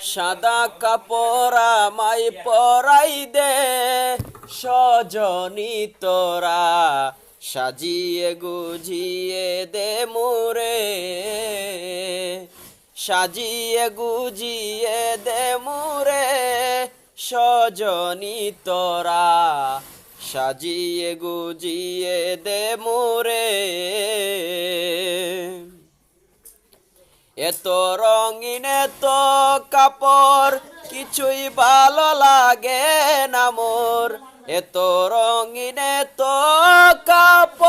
সাদা কাপড় আমায় পরাই দে সজনী তোরা সাজিয়ে গুজিয়ে দে মোরে সাজিয়ে গুজিয়ে দে মোরে সজনী তোরা সাজিয়ে গুজিয়ে দে মোরে এত রঙিন এত কাপড় কিছুই ভালো লাগে না মোর এত রঙিন এত কাপড়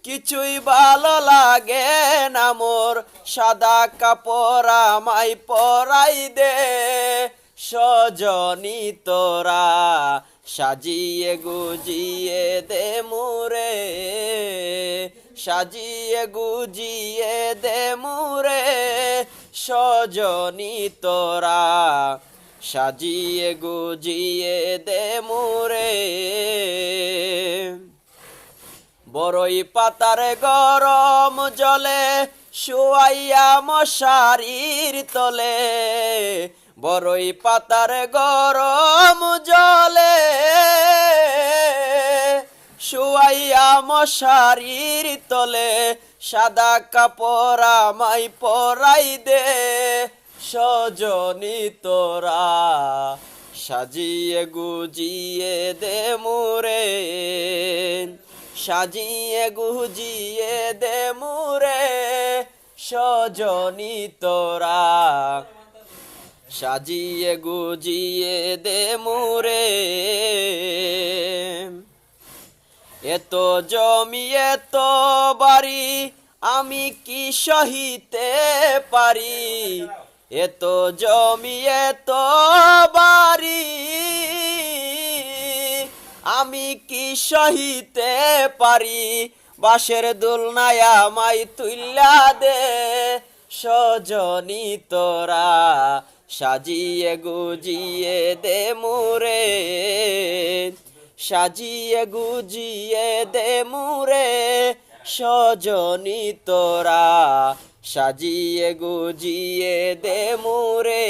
কিছুই ভালো লাগে না মোর সাদা কাপড় আমায় পরাই দে সজনী তোরা সাজিয়ে গুজিয়ে দে মোরে সাজিয়ে গুজিয়ে দে মোরে সজনী তোরা সাজিয়ে গুজিয়ে দে মোরে বড়ই পাতার গরম জলে শুয়াইয়া মশারির তলে বড়ই পাতার গরম জলে শুয়াইয়া মশারির তলে সাদা কাপড় আমায় পরাই দে সজনী তোরা সাজিয়ে গুজিয়ে দে মোরে সাজিয়ে গুজিয়ে দে মোরে সজনী তোরা সাজিয়ে গুজিয়ে দে মোরে এত জমি এত বাড়ি আমি কি সহিতে পারি এত জমি এত বাড়ি আমি কি সহিতে পারি বাঁশের দোলনায় আমায় তুইলা দে সজনী তোরা সাজিয়ে গুজিয়ে দে মোরে সাজিয়ে গুজিয়ে দে মোরে সজনী তোরা সাজিয়ে গুজিয়ে দে মোরে